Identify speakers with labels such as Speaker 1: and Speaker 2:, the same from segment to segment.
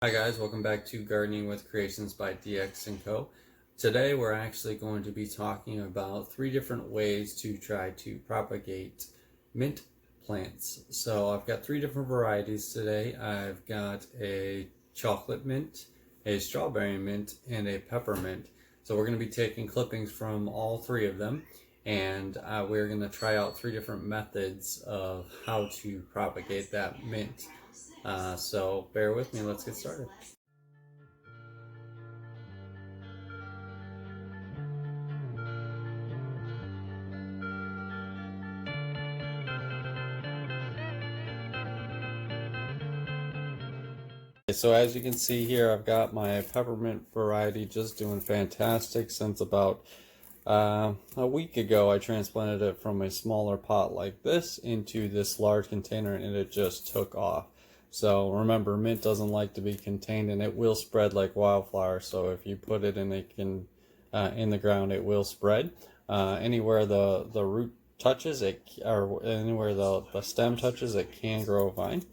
Speaker 1: Hi guys, welcome back to Gardening with Creations by DX & Co. Today we're actually going to be talking about 3 different ways to try to propagate mint plants. So I've got 3 different varieties today. I've got a chocolate mint, a strawberry mint, and a peppermint. So we're going to be taking clippings from all 3 of them, and we're going to try out 3 different methods of how to propagate that mint. So bear with me, let's get started. So as you can see here, I've got my peppermint variety just doing fantastic since about a week ago. I transplanted it from a smaller pot like this into this large container and it just took off. So remember, mint doesn't like to be contained and it will spread like wildfire. So if you put it in the ground, it will spread. Anywhere the root touches it, or anywhere the stem touches, it can grow a vine.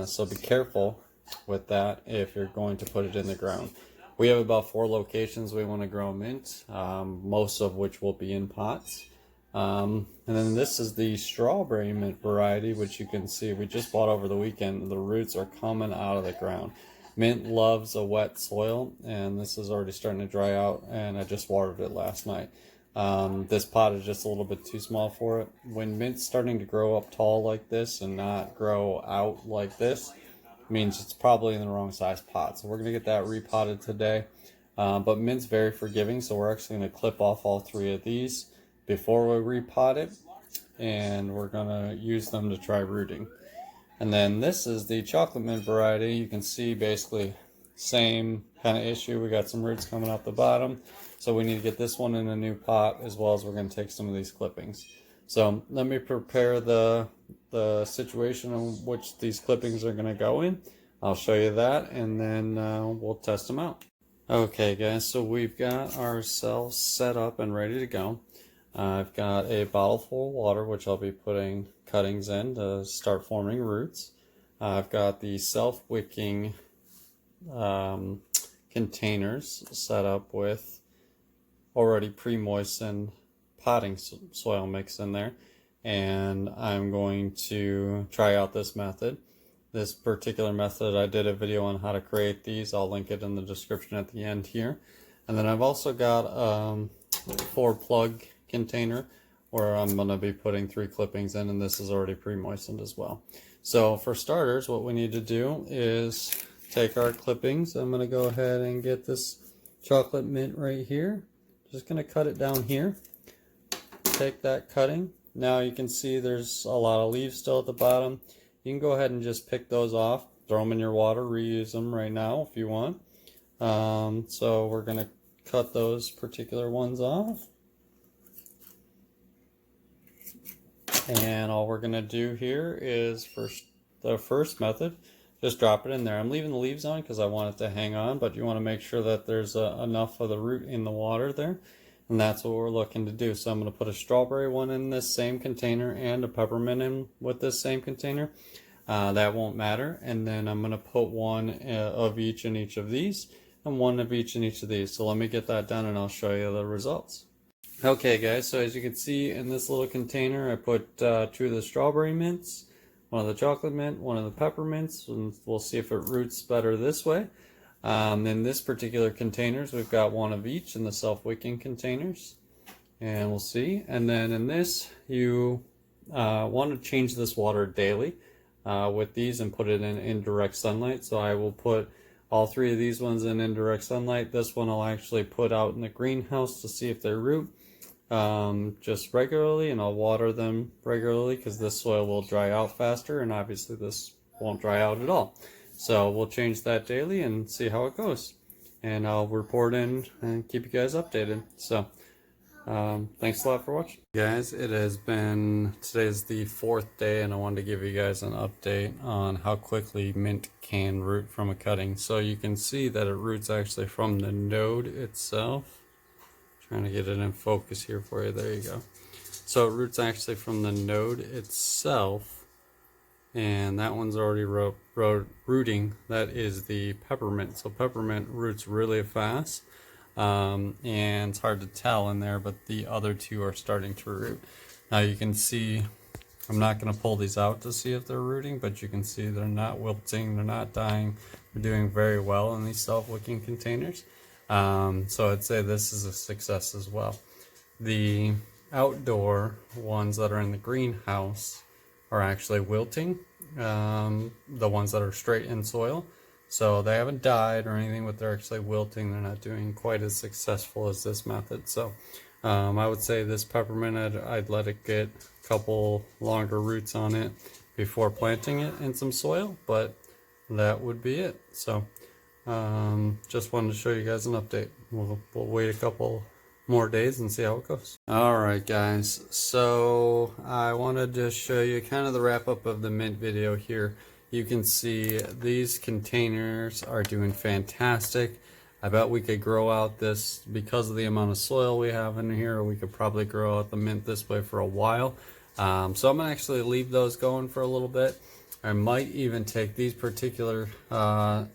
Speaker 1: So be careful with that if you're going to put it in the ground. We have about 4 locations we want to grow mint, most of which will be in pots. And then this is the strawberry mint variety, which you can see we just bought over the weekend. The roots are coming out of the ground. Mint loves a wet soil, and this is already starting to dry out, and I just watered it last night. This pot is just a little bit too small for it. When mint's starting to grow up tall like this and not grow out like this, means it's probably in the wrong size pot. So we're going to get that repotted today. But mint's very forgiving, so we're actually going to clip off all 3 of these before we repot it, and we're going to use them to try rooting. And then this is the chocolate mint variety. You can see basically same kind of issue. We got some roots coming out the bottom, so we need to get this one in a new pot, as well as we're going to take some of these clippings. So let me prepare the situation in which these clippings are going to go in. I'll show you that, and then we'll test them out. Okay guys, so we've got ourselves set up and ready to go. I've got a bottle full of water, which I'll be putting cuttings in to start forming roots. I've got the self-wicking containers set up with already pre-moistened potting soil mix in there, and I'm going to try out this method. This particular method, I did a video on how to create these. I'll link it in the description at the end here. And then I've also got a 4-plug container where I'm going to be putting 3 clippings in, and this is already pre-moistened as well. So for starters, what we need to do is take our clippings. I'm going to go ahead and get this chocolate mint right here. Just going to cut it down here. Take that cutting. Now you can see there's a lot of leaves still at the bottom. You can go ahead and just pick those off, throw them in your water, reuse them right now if you want. So we're going to cut those particular ones off. And all we're going to do here is, for the first method, just drop it in there. I'm leaving the leaves on because I want it to hang on, but you want to make sure that there's enough of the root in the water there. And that's what we're looking to do. So I'm going to put a strawberry one in this same container and a peppermint in with this same container. That won't matter. And then I'm going to put one of each in each of these and one of each in each of these. So let me get that done and I'll show you the results. Okay guys, so as you can see in this little container, I put 2 of the strawberry mints, 1 of the chocolate mint, 1 of the peppermints, and we'll see if it roots better this way. In this particular containers, we've got 1 of each in the self-wicking containers, and we'll see. And then in this, you want to change this water daily with these and put it in indirect sunlight. So I will put all 3 of these ones in indirect sunlight. This one I'll actually put out in the greenhouse to see if they root just regularly, and I'll water them regularly because this soil will dry out faster, and obviously this won't dry out at all. So we'll change that daily and see how it goes. And I'll report in and keep you guys updated. So thanks a lot for watching. Guys, today's the 4th day, and I wanted to give you guys an update on how quickly mint can root from a cutting. So you can see that it roots actually from the node itself. Trying to get it in focus here for you. There you go. So it roots actually from the node itself and that one's already rooting. That is the peppermint. So peppermint roots really fast, and it's hard to tell in there, but the other two are starting to root. Now you can see, I'm not going to pull these out to see if they're rooting, but you can see they're not wilting, they're not dying. They're doing very well in these self-wicking containers. So I'd say this is a success as well. The outdoor ones that are in the greenhouse are actually wilting, the ones that are straight in soil. So they haven't died or anything, but they're actually wilting. They're not doing quite as successful as this method. So I would say this peppermint, I'd let it get a couple longer roots on it before planting it in some soil, but that would be it. So just wanted to show you guys an update. We'll wait a couple more days and see how it goes. Alright guys, so I wanted to show you kind of the wrap up of the mint video here. You can see these containers are doing fantastic. I bet we could grow out this, because of the amount of soil we have in here, we could probably grow out the mint this way for a while. So I'm going to actually leave those going for a little bit. I might even take these particular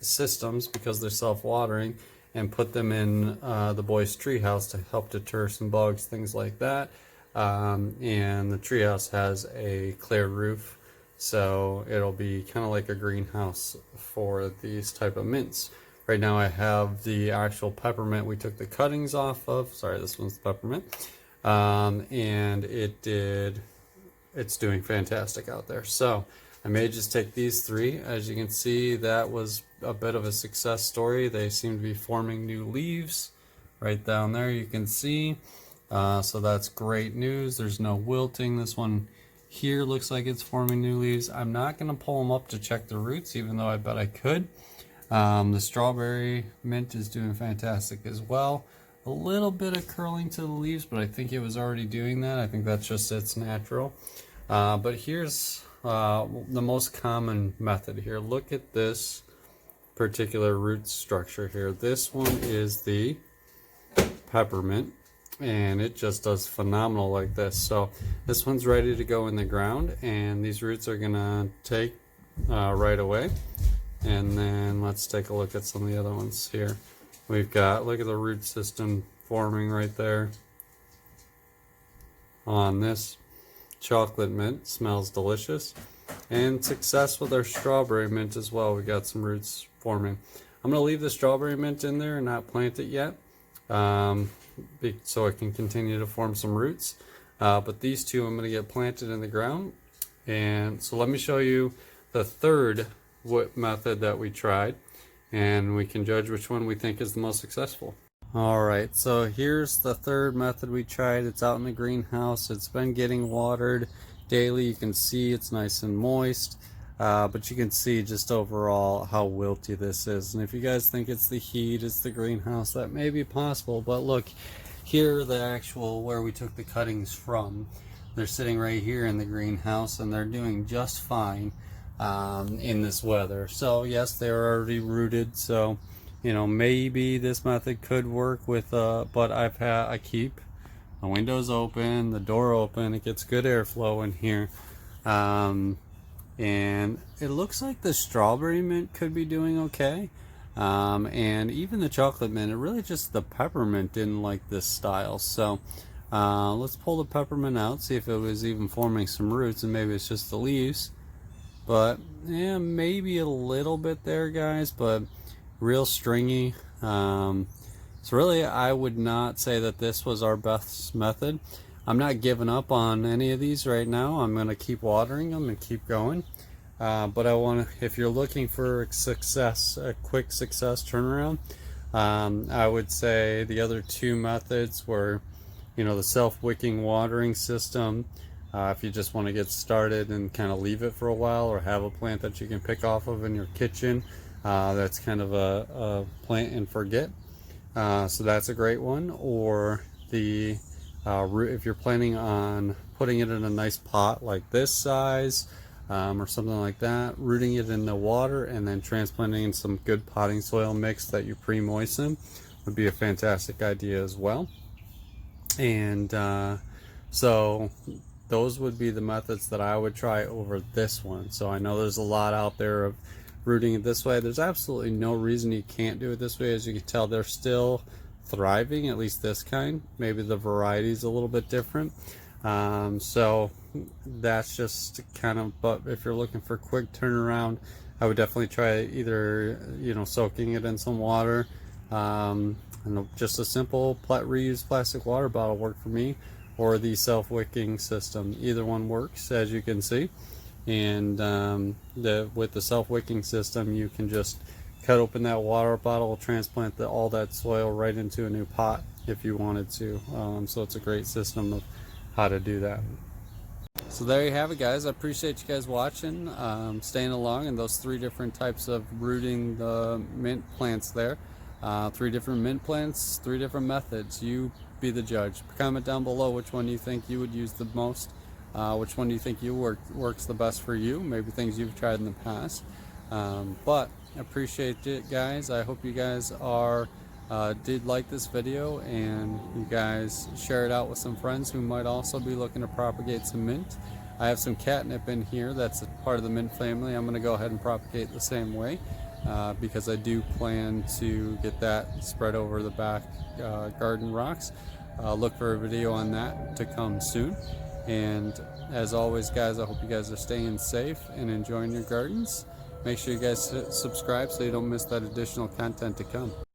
Speaker 1: systems, because they're self-watering, and put them in the boys' treehouse to help deter some bugs, things like that. And the treehouse has a clear roof, so it'll be kind of like a greenhouse for these type of mints. Right now I have the actual peppermint we took the cuttings off of. Sorry, this one's the peppermint. And it's doing fantastic out there. So I may just take these three. As you can see, that was a bit of a success story. They seem to be forming new leaves right down there, you can see. So that's great news. There's no wilting. This one here looks like it's forming new leaves. I'm not going to pull them up to check the roots, even though I bet I could. The strawberry mint is doing fantastic as well. A little bit of curling to the leaves, but I think it was already doing that. I think that's just its natural. But here's the most common method here. Look at this particular root structure here. This one is the peppermint, and it just does phenomenal like this. So this one's ready to go in the ground, and these roots are gonna take right away. And then let's take a look at some of the other ones here. We've got, look at the root system forming right there on this chocolate mint. Smells delicious. And success with our strawberry mint as well. We got some roots forming. I'm going to leave the strawberry mint in there and not plant it yet, so it can continue to form some roots. But these two I'm going to get planted in the ground. And so let me show you the third method that we tried, and we can judge which one we think is the most successful. Alright, so here's the third method we tried. It's out in the greenhouse. It's been getting watered daily. You can see it's nice and moist, but you can see just overall how wilty this is. And if you guys think it's the heat, it's the greenhouse, that may be possible. But look, here are the actual where we took the cuttings from. They're sitting right here in the greenhouse, and they're doing just fine in this weather. So yes, they're already rooted, so you know, maybe this method could work with but I keep the windows open, the door open. It gets good airflow in here, and it looks like the strawberry mint could be doing okay, and even the chocolate mint. It really just the peppermint didn't like this style. So let's pull the peppermint out, see if it was even forming some roots, and maybe it's just the leaves. But yeah, maybe a little bit there, guys, but real stringy. So really, I would not say that this was our best method. I'm not giving up on any of these right now. I'm going to keep watering them and keep going. But I want to, if you're looking for success, a quick success turnaround, I would say the other two methods were, you know, the self-wicking watering system. If you just want to get started and kind of leave it for a while, or have a plant that you can pick off of in your kitchen, that's kind of a plant and forget. So that's a great one. Or the if you're planning on putting it in a nice pot like this size, or something like that, rooting it in the water and then transplanting in some good potting soil mix that you pre-moisten would be a fantastic idea as well. And so those would be the methods that I would try over this one. So I know there's a lot out there of rooting it this way. There's absolutely no reason you can't do it this way. As you can tell, they're still thriving, at least this kind. Maybe the variety is a little bit different. So that's just kind of, but if you're looking for quick turnaround, I would definitely try either, soaking it in some water, and just a simple reused plastic water bottle worked for me, or the self-wicking system. Either one works, as you can see. And with the self-wicking system, you can just cut open that water bottle, transplant all that soil right into a new pot if you wanted to. So it's a great system of how to do that. So there you have it, guys. I appreciate you guys watching, staying along, and those 3 different types of rooting the mint plants there. 3 different mint plants, 3 different methods. You be the judge. Comment down below which one you think you would use the most. Which one do you think works the best for you? Maybe things you've tried in the past. But I appreciate it, guys. I hope you guys did like this video, and you guys share it out with some friends who might also be looking to propagate some mint. I have some catnip in here that's a part of the mint family. I'm going to go ahead and propagate the same way, because I do plan to get that spread over the back garden rocks. Look for a video on that to come soon. And as always, guys, I hope you guys are staying safe and enjoying your gardens. Make sure you guys subscribe so you don't miss that additional content to come.